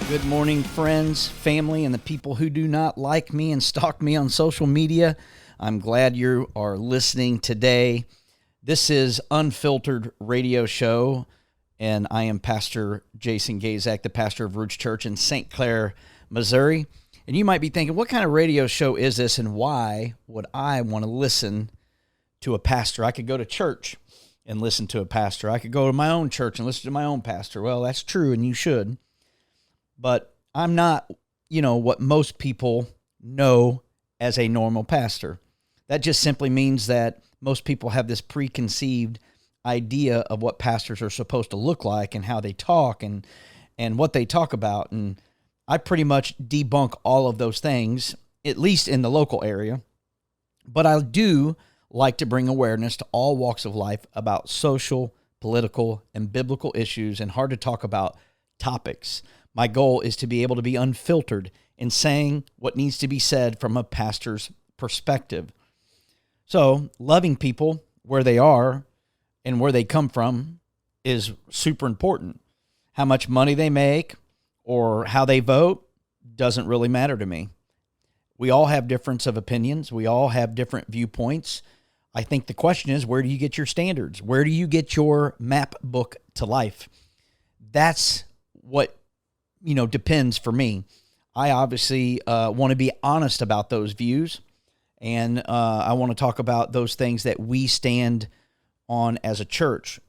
Good morning, friends, family, and the people who do not like me and stalk me on social media. I'm glad you are listening today. This is Unfiltered Radio Show, and I am Pastor Jason Gaszak, the pastor of Roots Church in St. Clair, Missouri. And you might be thinking, what kind of radio show is this, and why would I want to listen to a pastor? I could go to church and listen to a pastor. I could go to my own church and listen to my own pastor. Well, that's true, and you should. But I'm not, what most people know as a normal pastor. That just simply means that most people have this preconceived idea of what pastors are supposed to look like and how they talk and what they talk about. And I pretty much debunk all of those things, at least in the local area. But I do like to bring awareness to all walks of life about social, political, and biblical issues and hard to talk about topics. My goal is to be able to be unfiltered in saying what needs to be said from a pastor's perspective. So, loving people where they are and where they come from is super important. How much money they make or how they vote doesn't really matter to me. We all have difference of opinions. We all have different viewpoints. I think the question is, where do you get your standards? Where do you get your map book to life? That's what depends for me. I obviously want to be honest about those views, and I want to talk about those things that we stand on as a church.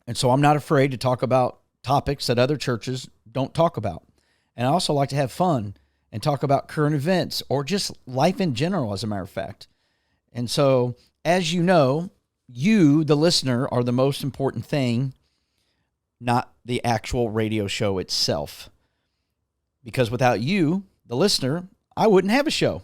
And so I'm not afraid to talk about topics that other churches don't talk about. And I also like to have fun and talk about current events or just life in general, as a matter of fact. And so, as you know, you, the listener, are the most important thing, not the actual radio show itself. Because without you, the listener, I wouldn't have a show.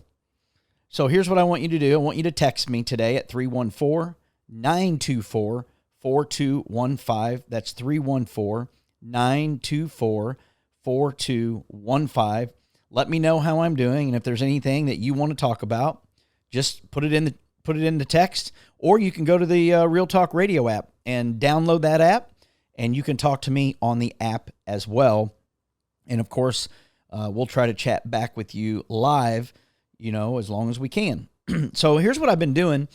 So here's what I want you to do. I want you to text me today at 314-924-4215. That's 314-924-4215. Let me know how I'm doing, and if there's anything that you want to talk about, just put it in the text, or you can go to the Real Talk Radio app and download that app. And you can talk to me on the app as well. And of course, we'll try to chat back with you live, as long as we can. So here's what I've been doing.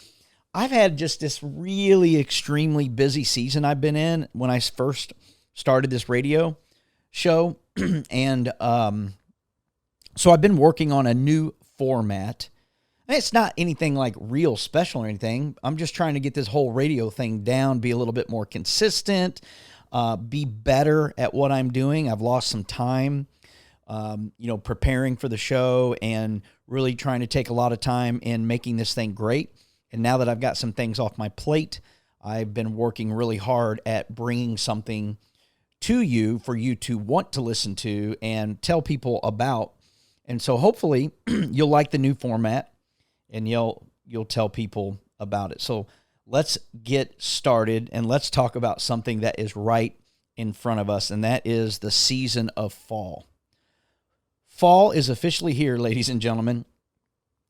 I've had just this really extremely busy season I've been in when I first started this radio show. And so I've been working on a new format. And it's not anything like real special or anything. I'm just trying to get this whole radio thing down, be a little bit more consistent, be better at what I'm doing. I've lost some time, preparing for the show and really trying to take a lot of time in making this thing great. And now that I've got some things off my plate, I've been working really hard at bringing something to you for you to want to listen to and tell people about. And so hopefully you'll like the new format and you'll tell people about it. So let's get started and let's talk about something that is right in front of us, and that is the season of fall. Fall is officially here, ladies and gentlemen,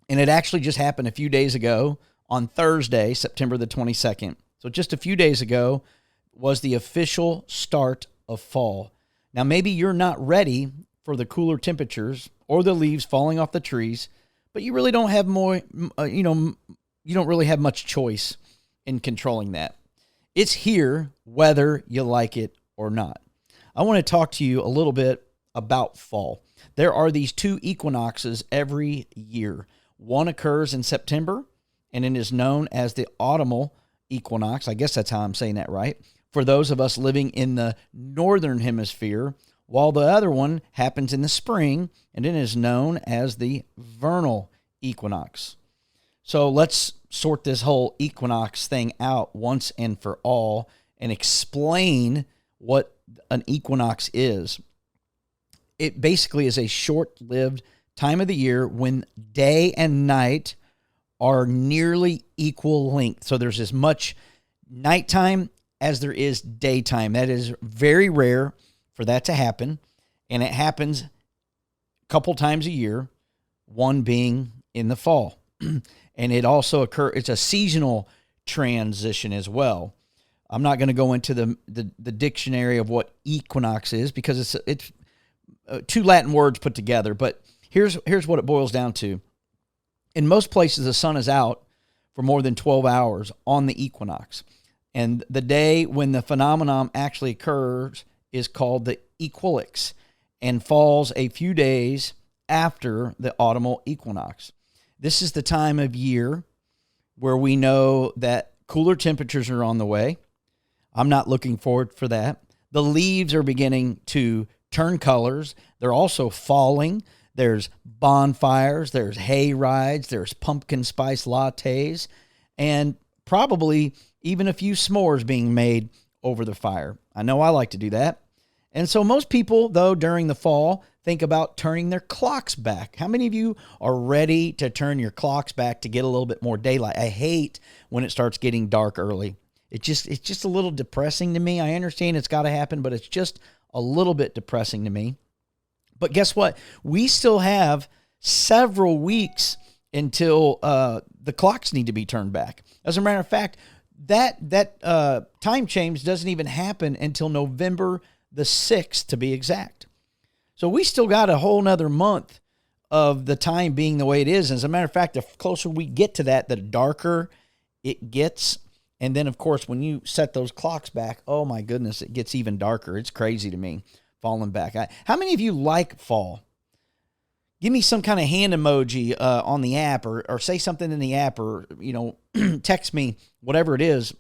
and it actually just happened a few days ago on Thursday, September the 22nd. So just a few days ago was the official start of fall. Now, maybe you're not ready for the cooler temperatures or the leaves falling off the trees, but you really don't have you don't really have much choice in controlling that. It's here whether you like it or not. I want to talk to you a little bit about fall. There are these two equinoxes every year. One occurs in September, and it is known as the autumnal equinox. I guess that's how I'm saying that right. For those of us living in the northern hemisphere, while the other one happens in the spring, and it is known as the vernal equinox. So let's sort this whole equinox thing out once and for all and explain what an equinox is. It basically is a short-lived time of the year when day and night are nearly equal length. So there's as much nighttime as there is daytime. That is very rare for that to happen, and it happens a couple times a year, one being in the fall. And it also it's a seasonal transition as well. I'm not going to go into the dictionary of what equinox is because it's two Latin words put together, but here's what it boils down to. In most places, the sun is out for more than 12 hours on the equinox. And the day when the phenomenon actually occurs is called the equilix and falls a few days after the autumnal equinox. This is the time of year where we know that cooler temperatures are on the way. I'm not looking forward for that. The leaves are beginning to turn colors. They're also falling. There's bonfires, there's hay rides, there's pumpkin spice lattes, and probably even a few s'mores being made over the fire. I know I like to do that. And so most people, though, during the fall, think about turning their clocks back. How many of you are ready to turn your clocks back to get a little bit more daylight? I hate when it starts getting dark early. It's just a little depressing to me. I understand it's got to happen, but it's just a little bit depressing to me. But guess what? We still have several weeks until the clocks need to be turned back. As a matter of fact, that time change doesn't even happen until November the 6th, to be exact. So we still got a whole nother month of the time being the way it is. As a matter of fact, the closer we get to that, the darker it gets. And then, of course, when you set those clocks back, oh my goodness, it gets even darker. It's crazy to me. Falling back. How many of you like fall? Give me some kind of hand emoji on the app or say something in the app or, text me, whatever it is.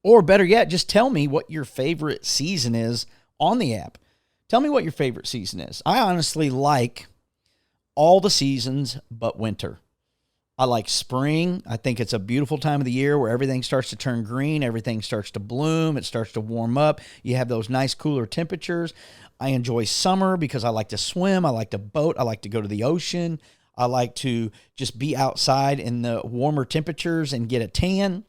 Or better yet, just tell me what your favorite season is on the app. Tell me what your favorite season is. I honestly like all the seasons but winter. I like spring. I think it's a beautiful time of the year where everything starts to turn green. Everything starts to bloom. It starts to warm up. You have those nice cooler temperatures. I enjoy summer because I like to swim. I like to boat. I like to go to the ocean. I like to just be outside in the warmer temperatures and get a tan.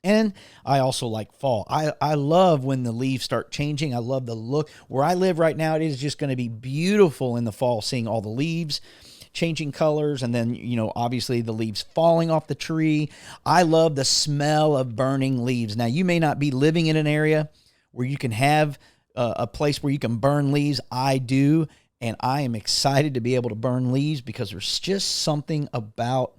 And I also like fall. I love when the leaves start changing. I love the look. Where I live right now, it is just going to be beautiful in the fall, seeing all the leaves changing colors, and then, obviously the leaves falling off the tree. I love the smell of burning leaves. Now, you may not be living in an area where you can have a place where you can burn leaves. I do, and I am excited to be able to burn leaves because there's just something about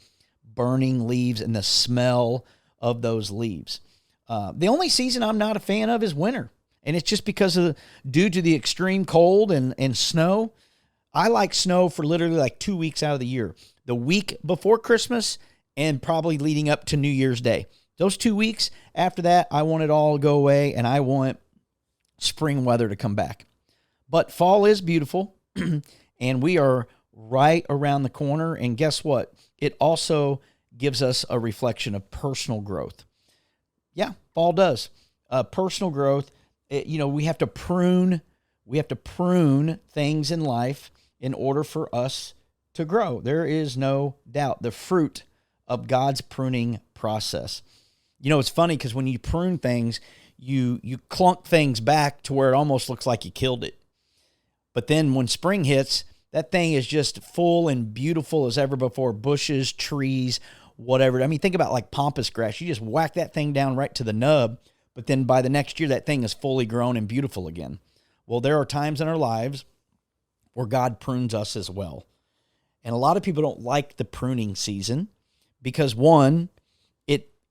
burning leaves and the smell of those leaves. The only season I'm not a fan of is winter, and it's just because due to the extreme cold and snow. I like snow for literally like 2 weeks out of the year. The week before Christmas and probably leading up to New Year's Day. Those 2 weeks after that, I want it all to go away and I want spring weather to come back. But fall is beautiful and we are right around the corner. And guess what? It also gives us a reflection of personal growth. Yeah, fall does. Personal growth, we have to prune. We have to prune things in life in order for us to grow. There is no doubt. The fruit of God's pruning process. It's funny because when you prune things, you clunk things back to where it almost looks like you killed it. But then when spring hits, that thing is just full and beautiful as ever before. Bushes, trees, whatever. I mean, think about like pampas grass. You just whack that thing down right to the nub, but then by the next year, that thing is fully grown and beautiful again. Well, there are times in our lives where God prunes us as well. And a lot of people don't like the pruning season because, one,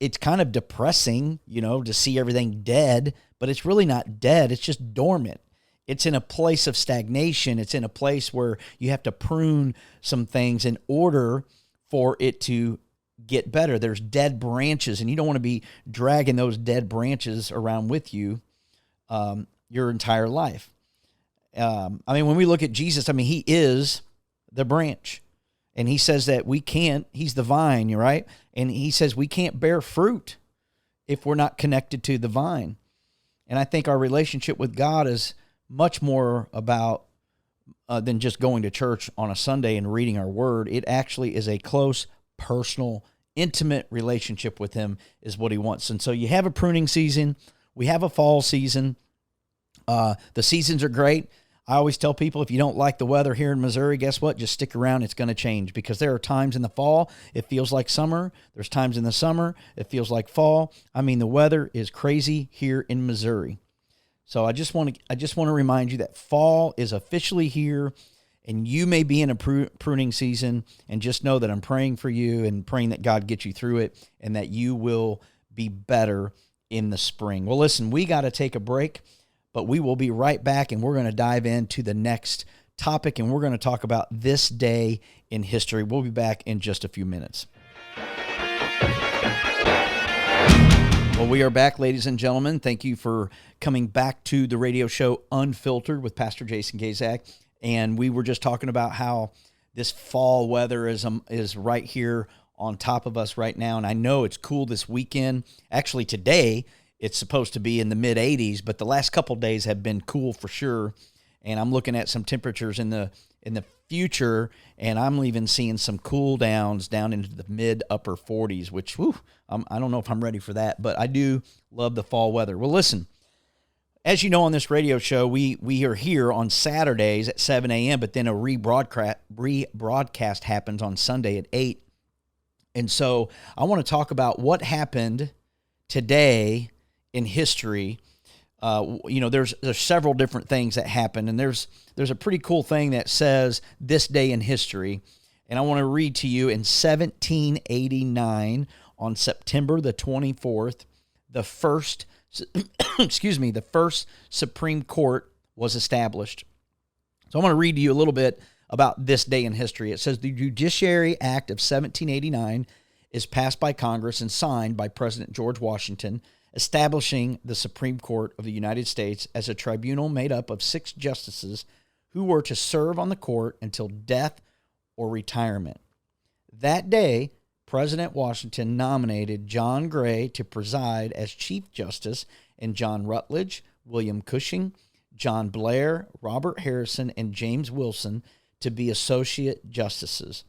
it's kind of depressing, to see everything dead, but it's really not dead. It's just dormant. It's in a place of stagnation. It's in a place where you have to prune some things in order for it to get better. There's dead branches, and you don't want to be dragging those dead branches around with you your entire life. When we look at Jesus, he is the branch. And he says that he's the vine, right? And he says we can't bear fruit if we're not connected to the vine. And I think our relationship with God is much more about than just going to church on a Sunday and reading our word. It actually is a close, personal, intimate relationship with him is what he wants. And so you have a pruning season. We have a fall season. The seasons are great. I always tell people, if you don't like the weather here in Missouri, guess what? Just stick around. It's going to change because there are times in the fall it feels like summer. There's times in the summer it feels like fall. The weather is crazy here in Missouri. So I just want to remind you that fall is officially here, and you may be in a pruning season, and just know that I'm praying for you and praying that God gets you through it and that you will be better in the spring. Well, listen, we got to take a break, but we will be right back, and we're going to dive into the next topic, and we're going to talk about this day in history. We'll be back in just a few minutes. Well, we are back, ladies and gentlemen. Thank you for coming back to the radio show Unfiltered with Pastor Jason Gaszak. And we were just talking about how this fall weather is right here on top of us right now. And I know it's cool this weekend. Actually, today it's supposed to be in the mid-80s, but the last couple of days have been cool for sure. And I'm looking at some temperatures in the future, and I'm even seeing some cool downs down into the mid-upper 40s, which, I don't know if I'm ready for that, but I do love the fall weather. Well, listen, as you know, on this radio show, we are here on Saturdays at 7 a.m., but then a rebroadcast happens on Sunday at 8. And so I want to talk about what happened today in history. There's several different things that happen, and there's a pretty cool thing that says this day in history, and I want to read to you in 1789 on September the 24th, the first Supreme Court was established. So I want to read to you a little bit about this day in history. It says the Judiciary Act of 1789 is passed by Congress and signed by President George Washington, establishing the Supreme Court of the United States as a tribunal made up of 6 justices who were to serve on the court until death or retirement. That day, President Washington nominated John Gray to preside as Chief Justice and John Rutledge, William Cushing, John Blair, Robert Harrison, and James Wilson to be Associate Justices.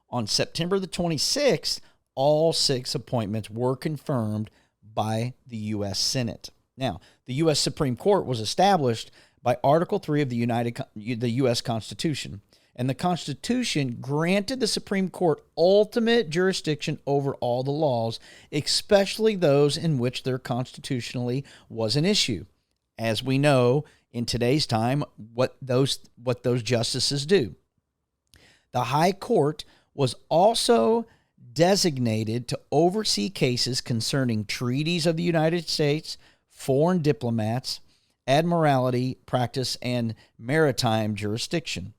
On September the 26th, all 6 appointments were confirmed by the U.S. Senate. Now, the U.S. Supreme Court was established by Article 3 of the U.S. Constitution, and the Constitution granted the Supreme Court ultimate jurisdiction over all the laws, especially those in which there constitutionally was an issue. As we know, in today's time, what those justices do. The High Court was also designated to oversee cases concerning treaties of the United States, foreign diplomats, admiralty practice, and maritime jurisdiction.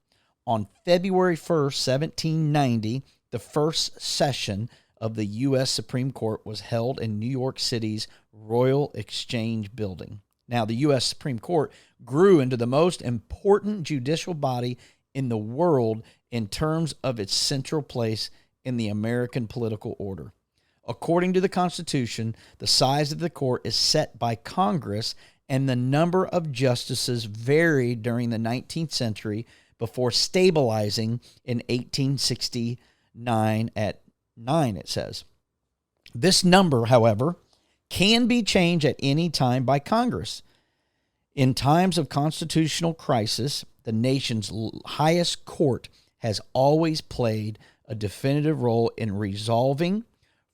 On February 1st, 1790, the first session of the U.S. Supreme Court was held in New York City's Royal Exchange Building. Now, the U.S. Supreme Court grew into the most important judicial body in the world in terms of its central place in the American political order. According to the Constitution, the size of the court is set by Congress, and the number of justices varied during the 19th century before stabilizing in 1869 at 9, it says. This number, however, can be changed at any time by Congress. In times of constitutional crisis, the nation's highest court has always played a definitive role in resolving,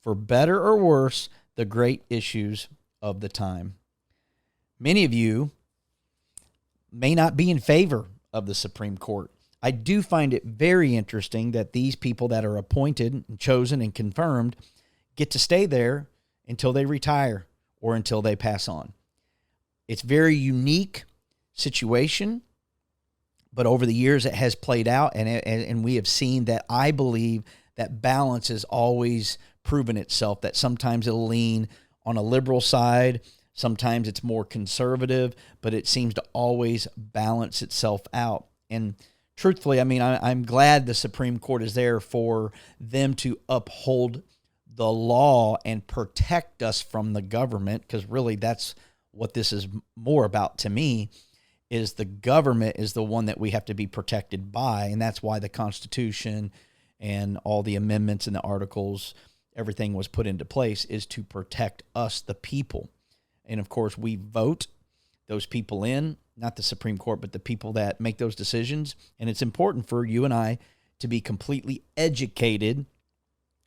for better or worse, the great issues of the time. Many of you may not be in favor of the Supreme Court. I do find it very interesting that these people that are appointed and chosen and confirmed get to stay there until they retire or until they pass on. It's a very unique situation, but over the years it has played out, and we have seen that I believe that balance has always proven itself, that sometimes it'll lean on a liberal side, sometimes it's more conservative, but it seems to always balance itself out. And truthfully, I mean, I'm glad the Supreme Court is there for them to uphold the law and protect us from the government, because really that's what this is more about to me, is the government is the one that we have to be protected by, and that's why the Constitution and all the amendments and the articles, everything was put into place, is to protect us, the people. And of course, we vote those people in, not the Supreme Court, but the people that make those decisions. And it's important for you and I to be completely educated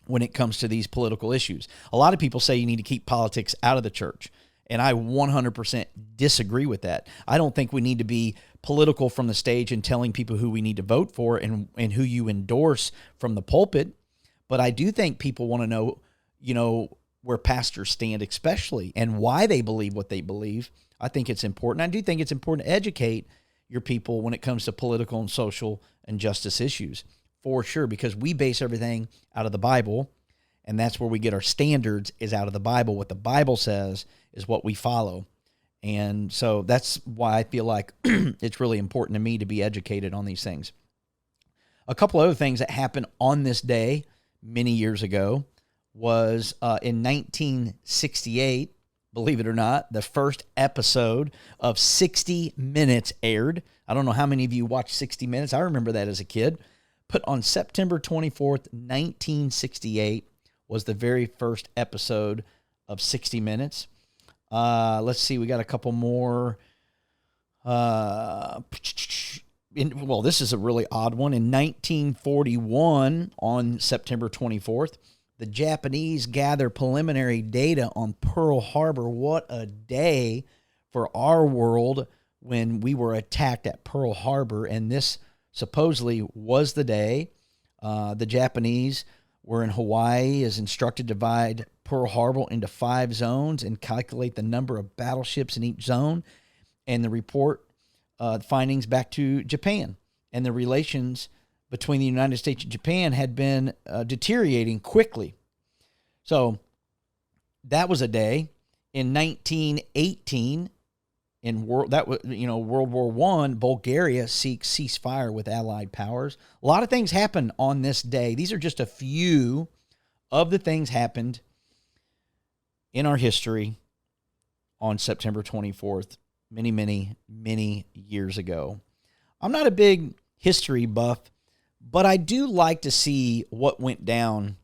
when it comes to these political issues. A lot of people say you need to keep politics out of the church. And I 100% disagree with that. I don't think we need to be political from the stage and telling people who we need to vote for and who you endorse from the pulpit. But I do think people want to know, where pastors stand especially and why they believe what they believe. I think it's important. I do think it's important to educate your people when it comes to political and social and justice issues, for sure, because we base everything out of the Bible, and that's where we get our standards is out of the Bible. What the Bible says is what we follow. And so that's why I feel like it's really important to me to be educated on these things. A couple other things that happened on this day many years ago was in 1968, believe it or not, the first episode of 60 Minutes aired. I don't know how many of you watched 60 Minutes. I remember that as a kid. Put on September 24th, 1968 was the very first episode of 60 Minutes. Let's see, we got a couple more. This is a really odd one. In 1941, on September 24th, the Japanese gather preliminary data on Pearl Harbor. What a day for our world when we were attacked at Pearl Harbor. And this supposedly was the day the Japanese were in Hawaii, is instructed to divide Pearl Harbor into 5 zones and calculate the number of battleships in each zone. And the report findings back to Japan. And the relations between the United States and Japan had been deteriorating quickly. So that was a day. In 1918, World War I, Bulgaria seeks ceasefire with Allied powers. A lot of things happened on this day. These are just a few of the things happened in our history on September 24th, many, many, many years ago. I'm not a big history buff, but I do like to see what went down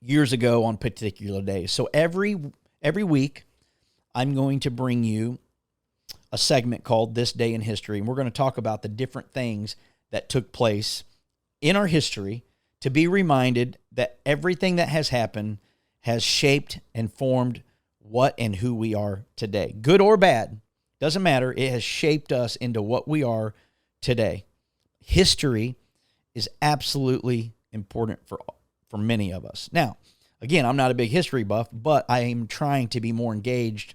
years ago on particular days. So every week, I'm going to bring you a segment called This Day in History, and we're going to talk about the different things that took place in our history to be reminded that everything that has happened has shaped and formed what and who we are today. Good or bad, doesn't matter. It has shaped us into what we are today. History is absolutely important for many of us. Now, again, I'm not a big history buff, but I am trying to be more engaged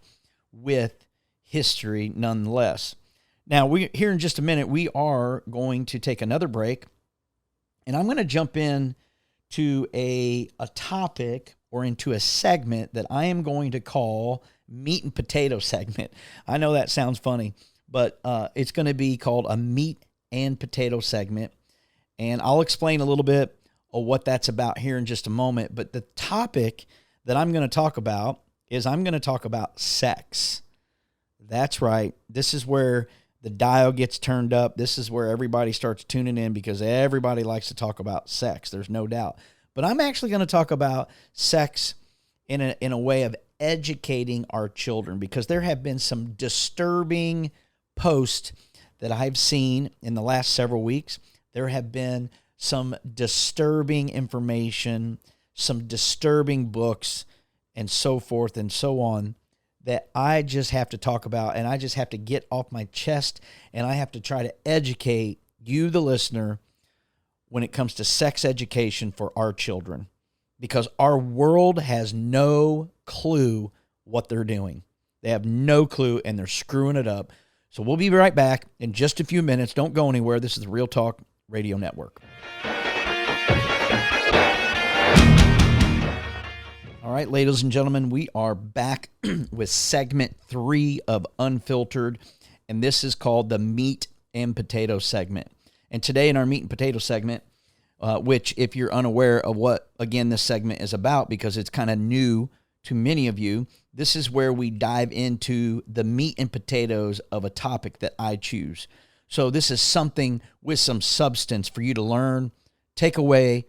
with history nonetheless. Now, here in just a minute, we are going to take another break, and I'm going to jump in to a topic or into a segment that I am going to call meat and potato segment. I know that sounds funny, but it's going to be called a meat and potato segment, and I'll explain a little bit of what that's about here in just a moment. But the topic that I'm going to talk about is I'm going to talk about sex. That's right. This is where the dial gets turned up. This is where everybody starts tuning in because everybody likes to talk about sex. There's no doubt. But I'm actually going to talk about sex in a way of educating our children, because there have been some disturbing posts that I've seen in the last several weeks. There have been some disturbing information, some disturbing books, and so forth and so on that I just have to talk about, and I just have to get off my chest, and I have to try to educate you, the listener, when it comes to sex education for our children, because our world has no clue what they're doing. They have no clue, and they're screwing it up. So we'll be right back in just a few minutes. Don't go anywhere. This is the Real Talk Radio Network. All right, ladies and gentlemen, we are back with segment 3 of Unfiltered, and this is called the meat and potato segment. And today in our meat and potato segment, which if you're unaware of what, again, this segment is about, because it's kind of new to many of you, this is where we dive into the meat and potatoes of a topic that I choose. So this is something with some substance for you to learn, take away,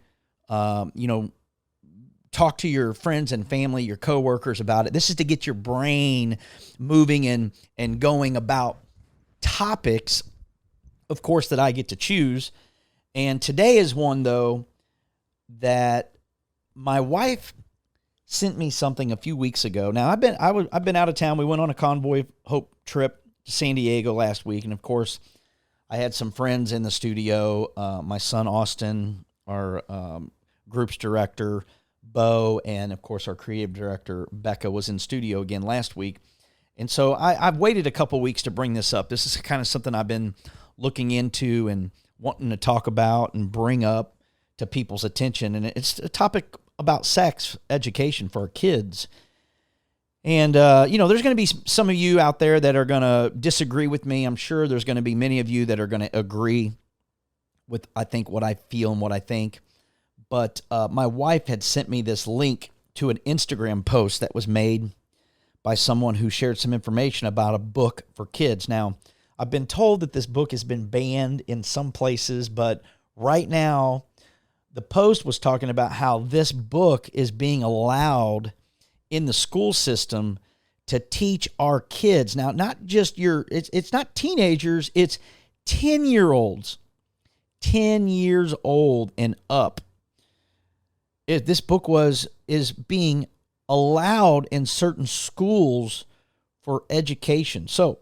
talk to your friends and family, your coworkers about it. This is to get your brain moving and going about topics, of course, that I get to choose. And today is one, though, that my wife sent me something a few weeks ago. Now, I've been out of town. We went on a Convoy of Hope trip to San Diego last week, and of course, I had some friends in the studio. My son Austin, our group's director, Bo, and of course our creative director, Becca, was in studio again last week. And so I've waited a couple weeks to bring this up. This is kind of something I've been looking into and wanting to talk about and bring up to people's attention. And it's a topic about sex education for our kids. And, there's going to be some of you out there that are going to disagree with me. I'm sure there's going to be many of you that are going to agree with, I think, what I feel and what I think. But my wife had sent me this link to an Instagram post that was made by someone who shared some information about a book for kids. Now, I've been told that this book has been banned in some places, but right now, the post was talking about how this book is being allowed in the school system to teach our kids. Now, not just it's not teenagers, it's 10-year-olds, 10 years old and up. This book is being allowed in certain schools for education. So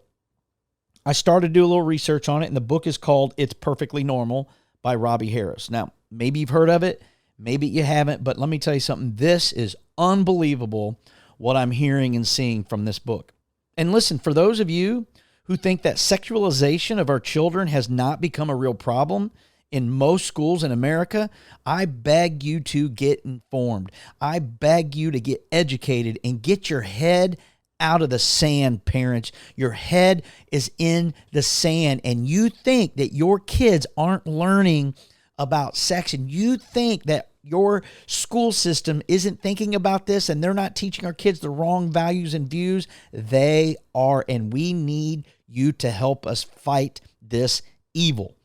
I started to do a little research on it, and the book is called It's Perfectly Normal by Robbie Harris. Now, maybe you've heard of it, maybe you haven't, but let me tell you something. This is unbelievable what I'm hearing and seeing from this book. And listen, for those of you who think that sexualization of our children has not become a real problem in most schools in America, I beg you to get informed. I beg you to get educated and get your head out of the sand, parents. Your head is in the sand, and you think that your kids aren't learning about sex, and you think that your school system isn't thinking about this and they're not teaching our kids the wrong values and views. They are, and we need you to help us fight this evil.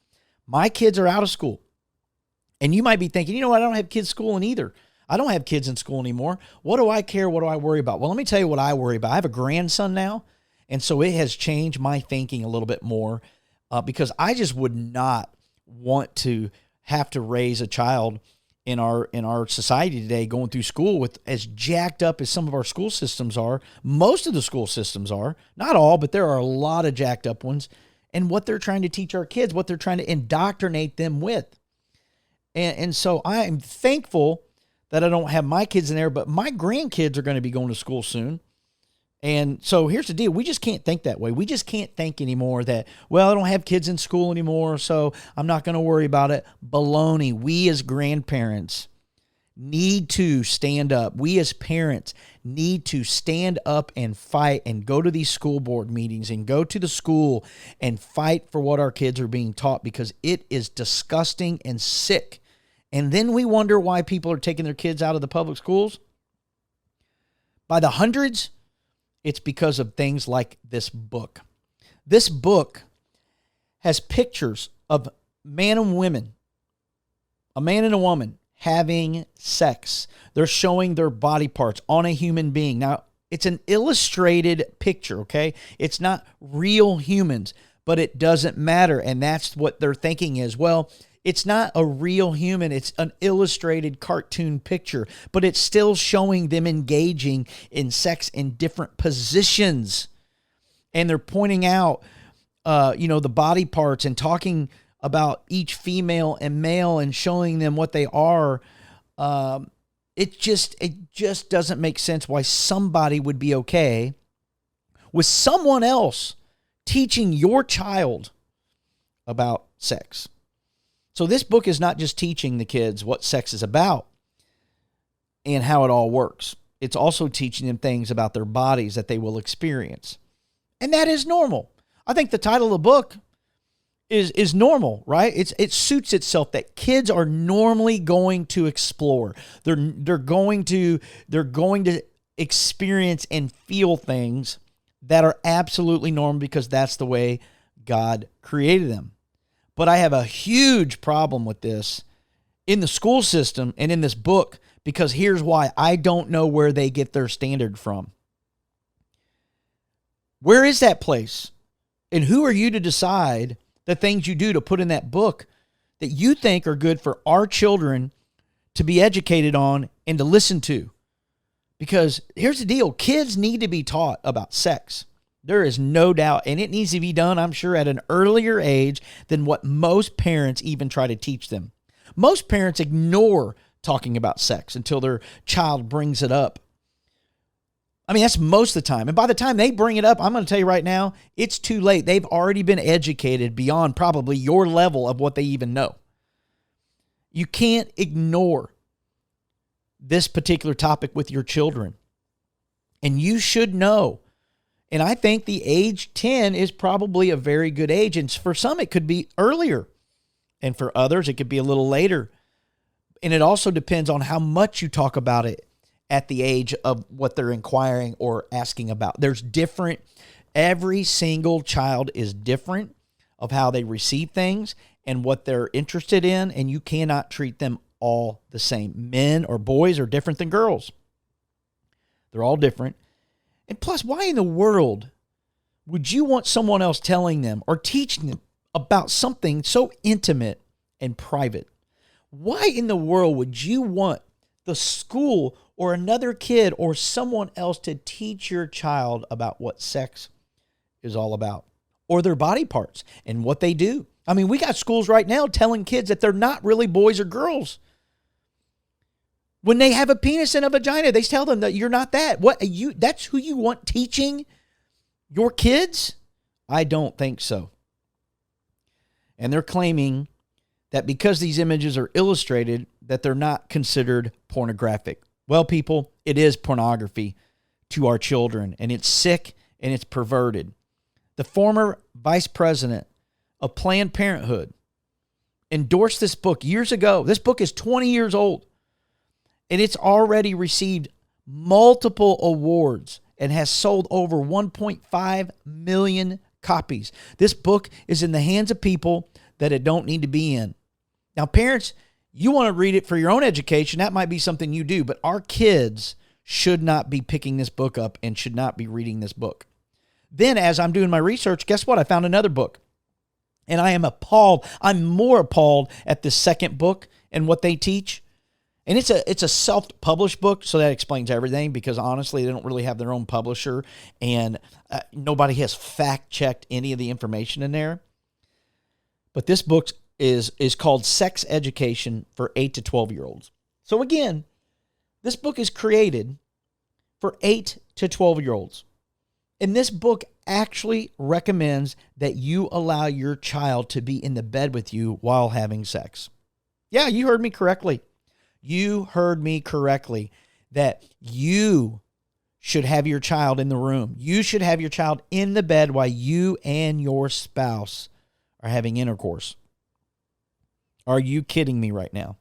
My kids are out of school, and you might be thinking, you know what, I don't have kids schooling either. I don't have kids in school anymore. What do I care? What do I worry about? Well, let me tell you what I worry about. I have a grandson now, and so it has changed my thinking a little bit more because I just would not want to have to raise a child in our society today going through school with as jacked up as some of our school systems are. Most of the school systems are, not all, but there are a lot of jacked up ones, and what they're trying to teach our kids, what they're trying to indoctrinate them with. And so I am thankful that I don't have my kids in there, but my grandkids are going to be going to school soon. And so here's the deal. We just can't think that way. We just can't think anymore that, well, I don't have kids in school anymore, so I'm not going to worry about it. Baloney. We as grandparents need to stand up. We as parents need to stand up and fight and go to these school board meetings and go to the school and fight for what our kids are being taught, because it is disgusting and sick. And then we wonder why people are taking their kids out of the public schools by the hundreds. It's because of things like this book. This book has pictures of man and women, a man and a woman having sex. They're showing their body parts on a human being. Now, it's an illustrated picture, okay? It's not real humans, but it doesn't matter. And that's what their thinking is. Well, it's not a real human. It's an illustrated cartoon picture, but it's still showing them engaging in sex in different positions. And they're pointing out, the body parts and talking about each female and male and showing them what they are. It just doesn't make sense why somebody would be okay with someone else teaching your child about sex. So this book is not just teaching the kids what sex is about and how it all works. It's also teaching them things about their bodies that they will experience. And that is normal. I think the title of the book is normal, right? It suits itself that kids are normally going to explore. They're going to experience and feel things that are absolutely normal because that's the way God created them. But I have a huge problem with this in the school system and in this book, because here's why. I don't know where they get their standard from. Where is that place? And who are you to decide the things you do to put in that book that you think are good for our children to be educated on and to listen to? Because here's the deal. Kids need to be taught about sex. There is no doubt. And it needs to be done, I'm sure, at an earlier age than what most parents even try to teach them. Most parents ignore talking about sex until their child brings it up. I mean, that's most of the time. And by the time they bring it up, I'm going to tell you right now, it's too late. They've already been educated beyond probably your level of what they even know. You can't ignore this particular topic with your children. And you should know. And I think the age 10 is probably a very good age. And for some, it could be earlier. And for others, it could be a little later. And it also depends on how much you talk about it at the age of what they're inquiring or asking about. There's different, every single child is different of how they receive things and what they're interested in, and you cannot treat them all the same. Men or boys are different than girls. They're all different. And plus, why in the world would you want someone else telling them or teaching them about something so intimate and private? Why in the world would you want the school or another kid or someone else to teach your child about what sex is all about or their body parts and what they do? I mean, we got schools right now telling kids that they're not really boys or girls. When they have a penis and a vagina, they tell them that you're not that. That's who you want teaching your kids? I don't think so. And they're claiming that because these images are illustrated, that they're not considered pornographic. Well, people, it is pornography to our children, and it's sick and it's perverted. The former vice president of Planned Parenthood endorsed this book years ago. This book is 20 years old, and it's already received multiple awards and has sold over 1.5 million copies. This book is in the hands of people that it don't need to be in. Now, parents, you want to read it for your own education. That might be something you do, but our kids should not be picking this book up and should not be reading this book. Then, as I'm doing my research, guess what? I found another book, and I am appalled. I'm more appalled at the second book and what they teach. And it's a self-published book, so that explains everything, because honestly, they don't really have their own publisher, and nobody has fact-checked any of the information in there. But this book is called Sex Education for 8 to 12-year-olds. So again, this book is created for 8 to 12-year-olds. And this book actually recommends that you allow your child to be in the bed with you while having sex. Yeah, you heard me correctly. You heard me correctly, that you should have your child in the room. You should have your child in the bed while you and your spouse are having intercourse. Are you kidding me right now?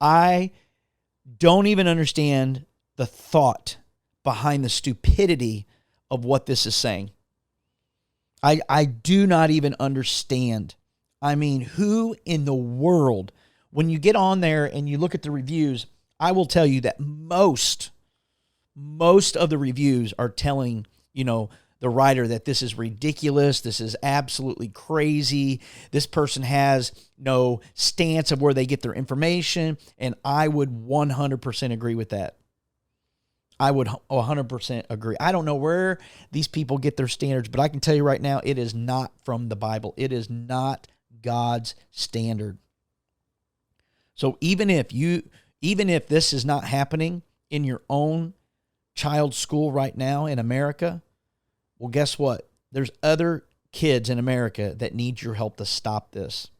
I don't even understand the thought behind the stupidity of what this is saying. I do not even understand. I mean, who in the world, when you get on there and you look at the reviews, I will tell you that most of the reviews are telling, the writer that this is ridiculous, this is absolutely crazy, this person has no stance of where they get their information, and I would 100% agree with that. I would 100% agree. I don't know where these people get their standards, but I can tell you right now, it is not from the Bible. It is not God's standard. So even if this is not happening in your own child's school right now in America, well, guess what? There's other kids in America that need your help to stop this.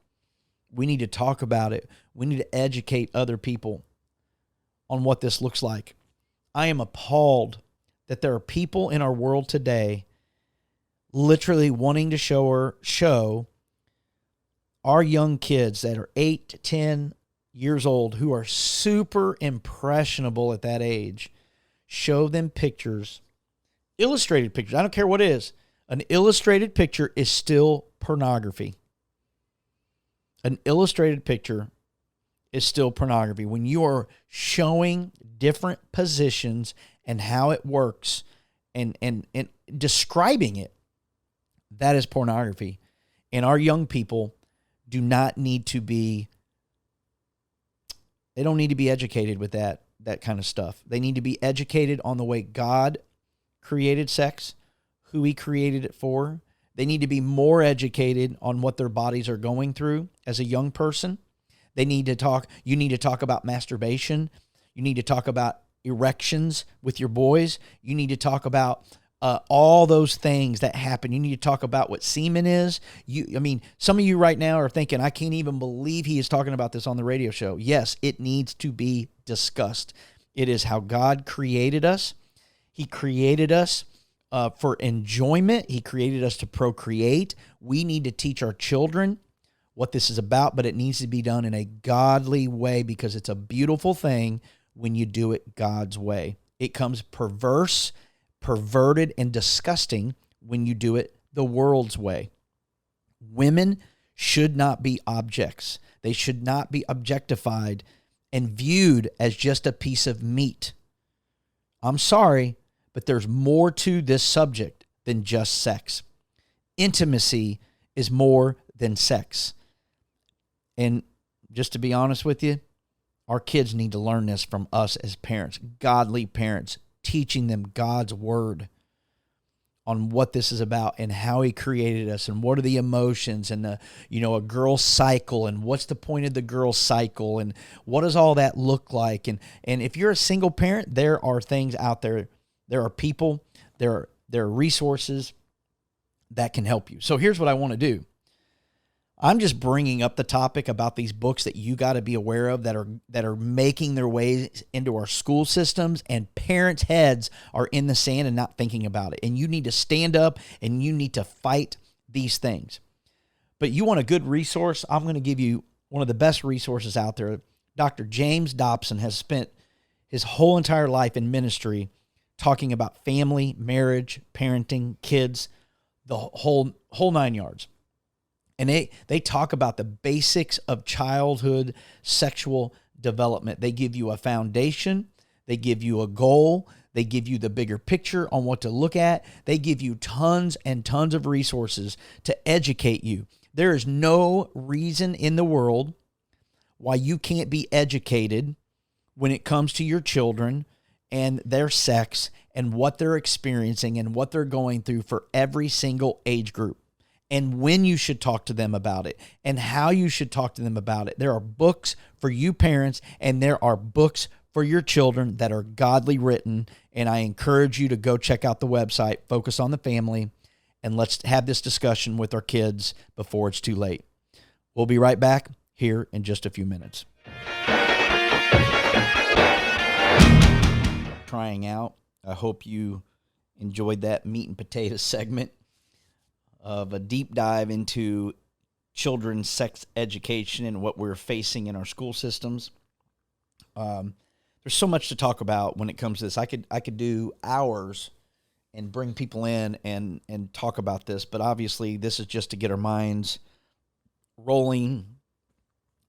We need to talk about it. We need to educate other people on what this looks like. I am appalled that there are people in our world today literally wanting to show our young kids that are 8 to 10 years old, who are super impressionable at that age, show them pictures, illustrated pictures. I don't care what it is. An illustrated picture is still pornography. An illustrated picture is still pornography. When you are showing different positions and how it works and describing it, that is pornography. And our young people do not need to be, they don't need to be educated with that. that kind of stuff. They need to be educated on the way God created sex, who he created it for. They need to be more educated on what their bodies are going through as a young person. You need to talk about masturbation. You need to talk about erections with your boys. You need to talk about all those things that happen. You need to talk about what semen is. Some of you right now are thinking, I can't even believe he is talking about this on the radio show. Yes, it needs to be discussed. It is how God created us. He created us for enjoyment. He created us to procreate. We need to teach our children what this is about, but it needs to be done in a godly way because it's a beautiful thing when you do it God's way. It comes perverse, perverted, and disgusting when you do it the world's way. Women should not be objects. They should not be objectified and viewed as just a piece of meat. I'm sorry, but there's more to this subject than just sex. Intimacy is more than sex. And just to be honest with you, our kids need to learn this from us as parents, godly parents, teaching them God's word on what this is about and how he created us and what are the emotions and a girl's cycle and what's the point of the girl's cycle and what does all that look like. And if you're a single parent, there are things out there. There are people, there are resources that can help you. So here's what I want to do. I'm just bringing up the topic about these books that you got to be aware of that are making their way into our school systems, and parents' heads are in the sand and not thinking about it. And you need to stand up and you need to fight these things. But you want a good resource? I'm going to give you one of the best resources out there. Dr. James Dobson has spent his whole entire life in ministry talking about family, marriage, parenting, kids, the whole 9 yards. And they talk about the basics of childhood sexual development. They give you a foundation. They give you a goal. They give you the bigger picture on what to look at. They give you tons and tons of resources to educate you. There is no reason in the world why you can't be educated when it comes to your children and their sex and what they're experiencing and what they're going through for every single age group. And when you should talk to them about it and how you should talk to them about it. There are books for you parents and there are books for your children that are godly written. And I encourage you to go check out the website, Focus on the Family, and let's have this discussion with our kids before it's too late. We'll be right back here in just a few minutes. Trying out. I hope you enjoyed that meat and potatoes segment of a deep dive into children's sex education and what we're facing in our school systems. There's so much to talk about when it comes to this. I could do hours and bring people in and talk about this, but obviously this is just to get our minds rolling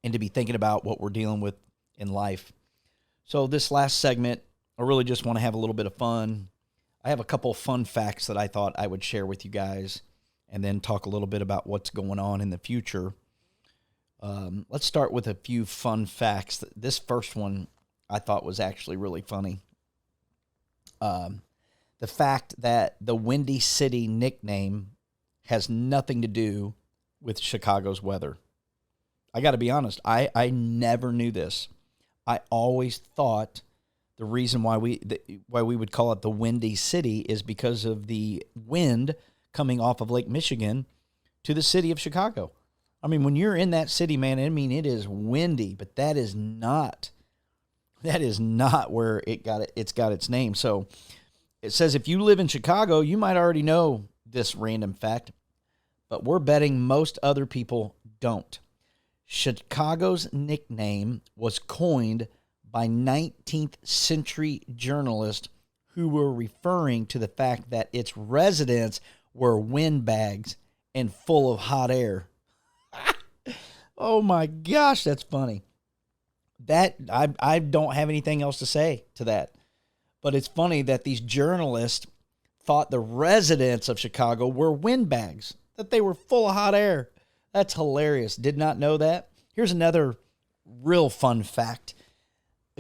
and to be thinking about what we're dealing with in life. So this last segment, I really just want to have a little bit of fun. I have a couple of fun facts that I thought I would share with you guys, and then talk a little bit about what's going on in the future. Let's start with a few fun facts. This first one I thought was actually really funny. The fact that the Windy City nickname has nothing to do with Chicago's weather. I got to be honest, I never knew this. I always thought the reason why we would call it the Windy City is because of the wind coming off of Lake Michigan to the city of Chicago. I mean, when you're in that city, man, it is windy, but that is not where it's got its name. So it says if you live in Chicago, you might already know this random fact, but we're betting most other people don't. Chicago's nickname was coined by 19th century journalists who were referring to the fact that its residents were windbags and full of hot air. Oh my gosh, that's funny. That I don't have anything else to say to that. But it's funny that these journalists thought the residents of Chicago were windbags, that they were full of hot air. That's hilarious. Did not know that. Here's another real fun fact.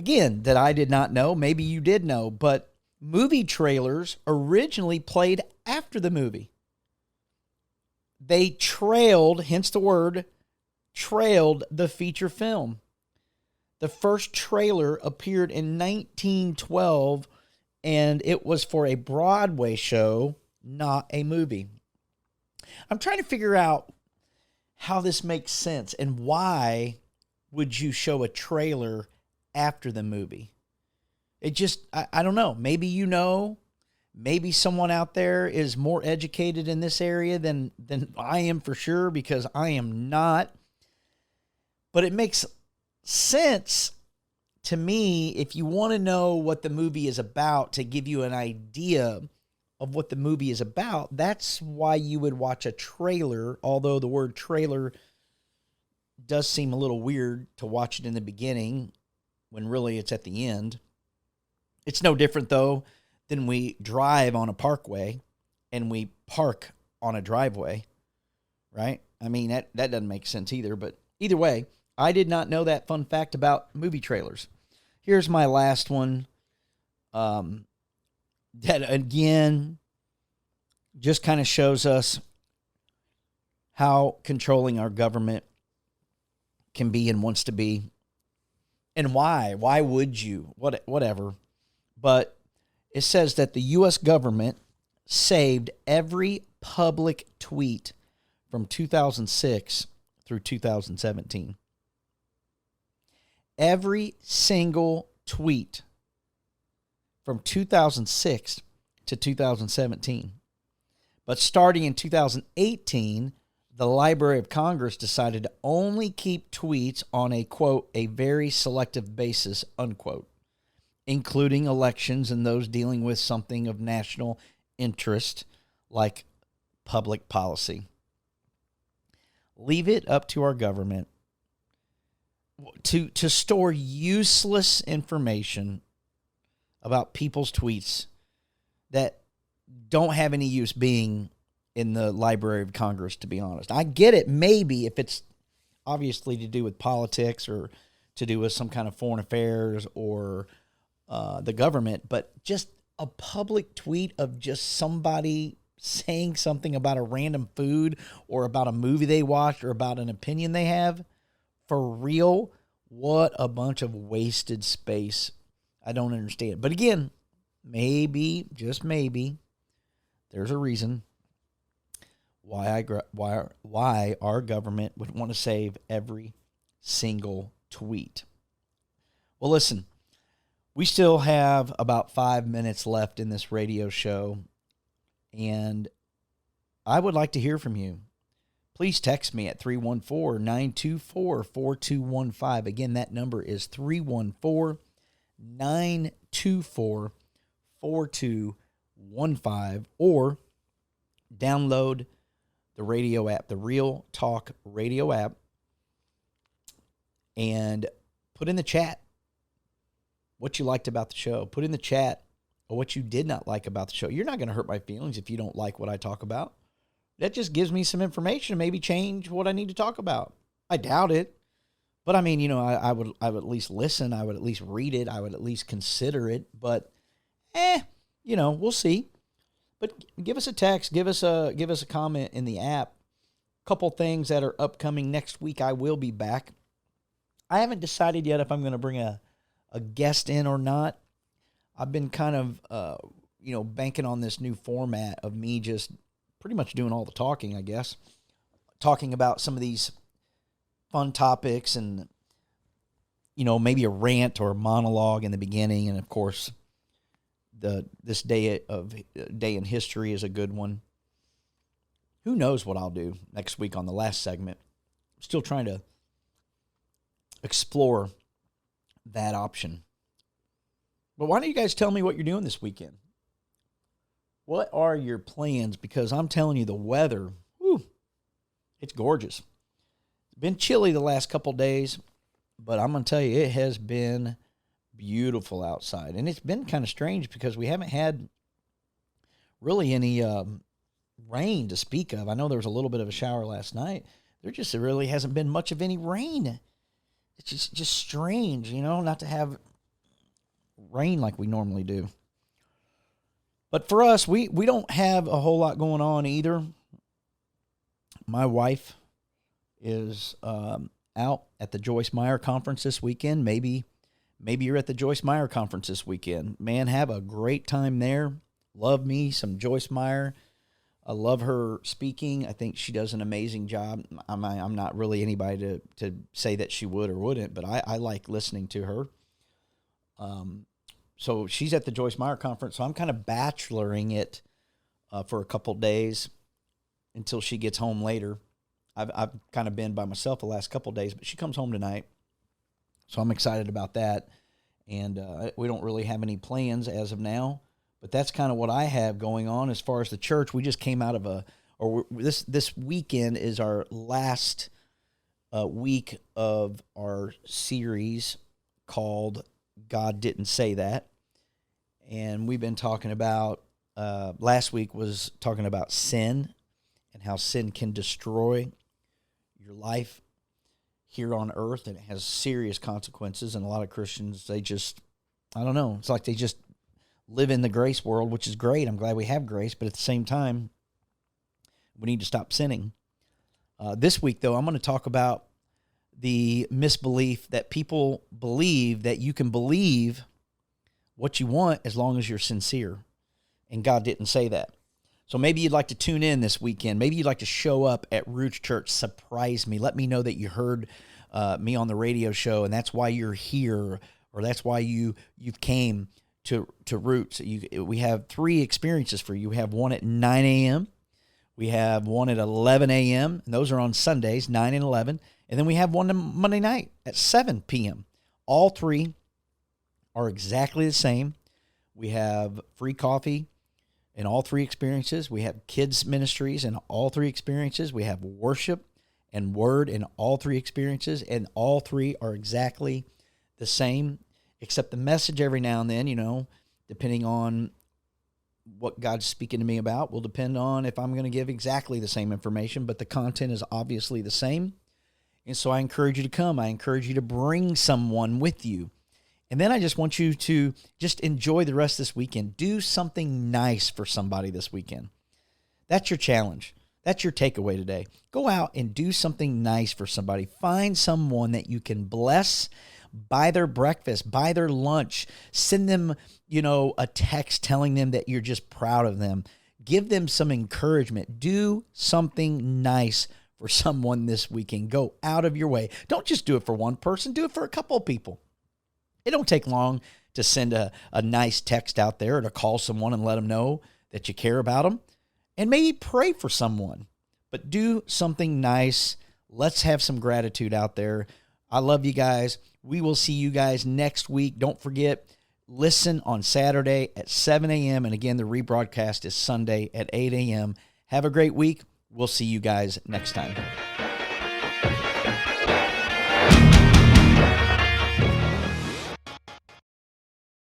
again, that I did not know, maybe you did know, but movie trailers originally played after the movie. They trailed, hence the word, trailed the feature film. The first trailer appeared in 1912, and it was for a Broadway show, not a movie. I'm trying to figure out how this makes sense and why would you show a trailer after the movie? It just, I don't know. Maybe you know. Maybe someone out there is more educated in this area than I am for sure, because I am not. But it makes sense to me if you want to know what the movie is about, to give you an idea of what the movie is about. That's why you would watch a trailer, although the word trailer does seem a little weird to watch it in the beginning when really it's at the end. It's no different, though, than we drive on a parkway and we park on a driveway, right? I mean, that doesn't make sense either, but either way, I did not know that fun fact about movie trailers. Here's my last one. That, again, just kind of shows us how controlling our government can be and wants to be. And why? Why would you? Whatever. But it says that the U.S. government saved every public tweet from 2006 through 2017. Every single tweet from 2006 to 2017. But starting in 2018, the Library of Congress decided to only keep tweets on a, quote, a very selective basis, unquote, including elections and those dealing with something of national interest like public policy. Leave it up to our government to store useless information about people's tweets that don't have any use being in the Library of Congress, to be honest. I get it, maybe, if it's obviously to do with politics or to do with some kind of foreign affairs or the government, but just a public tweet of just somebody saying something about a random food or about a movie they watched or about an opinion they have, for real, what a bunch of wasted space. I don't understand. But again, maybe, just maybe, there's a reason why our government would want to save every single tweet. Well, listen, we still have about 5 minutes left in this radio show, and I would like to hear from you. Please text me at 314-924-4215. Again, that number is 314-924-4215, or download the radio app, the Real Talk radio app, and put in the chat what you liked about the show. Put in the chat what you did not like about the show. You're not going to hurt my feelings if you don't like what I talk about. That just gives me some information to maybe change what I need to talk about. I doubt it. But I mean, you know, I would at least listen. I would at least read it. I would at least consider it. But, you know, we'll see. But give us a text. Give us a comment in the app. A couple things that are upcoming next week. I will be back. I haven't decided yet if I'm going to bring a guest in or not. I've been kind of, banking on this new format of me just pretty much doing all the talking, I guess. Talking about some of these fun topics and, you know, maybe a rant or a monologue in the beginning. And, of course, this day in history is a good one. Who knows what I'll do next week on the last segment. I'm still trying to explore that option. But why don't you guys tell me what you're doing this weekend? What are your plans? Because I'm telling you, the weather, it's gorgeous. It's been chilly the last couple days, but I'm going to tell you, it has been beautiful outside. And it's been kind of strange because we haven't had really any rain to speak of. I know there was a little bit of a shower last night. There just really hasn't been much of any rain. It's just strange, you know, not to have rain like we normally do. But for us, we don't have a whole lot going on either. My wife is out at the Joyce Meyer conference this weekend. Maybe you're at the Joyce Meyer conference this weekend. Man, have a great time there. Love me some Joyce Meyer. I love her speaking. I think she does an amazing job. I'm not really anybody to say that she would or wouldn't, but I like listening to her. So she's at the Joyce Meyer conference, so I'm kind of bacheloring it for a couple days until she gets home later. I've kind of been by myself the last couple days, but she comes home tonight, so I'm excited about that. And we don't really have any plans as of now, but that's kind of what I have going on as far as the church. We just came out of this weekend is our last week of our series called God Didn't Say That. And we've been talking about, last week was talking about sin and how sin can destroy your life here on earth, and it has serious consequences. And a lot of Christians, they just, I don't know, it's like they just live in the grace world, which is great. I'm glad we have grace, but at the same time, we need to stop sinning. This week, though, I'm going to talk about the misbelief that people believe that you can believe what you want as long as you're sincere. And God didn't say that. So maybe you'd like to tune in this weekend. Maybe you'd like to show up at Roots Church. Surprise me. Let me know that you heard me on the radio show, and that's why you're here, or that's why you've came to Roots. We have 3 experiences for you. We have one at 9 a.m., we have one at 11 a.m., and those are on Sundays, 9 and 11. And then we have one on Monday night at 7 p.m. All 3 are exactly the same. We have free coffee in all 3 experiences. We have kids ministries in all 3 experiences. We have worship and word in all 3 experiences, and all 3 are exactly the same, except the message every now and then, depending on what God's speaking to me about, will depend on if I'm going to give exactly the same information, but the content is obviously the same. And so I encourage you to come. I encourage you to bring someone with you. And then I just want you to just enjoy the rest of this weekend. Do something nice for somebody this weekend. That's your challenge. That's your takeaway today. Go out and do something nice for somebody. Find someone that you can bless. Buy their breakfast. Buy their lunch. Send them, a text telling them that you're just proud of them. Give them some encouragement. Do something nice for someone this weekend. Go out of your way. Don't just do it for one person. Do it for a couple of people. It don't take long to send a nice text out there, or to call someone and let them know that you care about them, and maybe pray for someone. But do something nice. Let's have some gratitude out there. I love you guys. We will see you guys next week. Don't forget, listen on Saturday at 7 a.m. And again, the rebroadcast is Sunday at 8 a.m. Have a great week. We'll see you guys next time.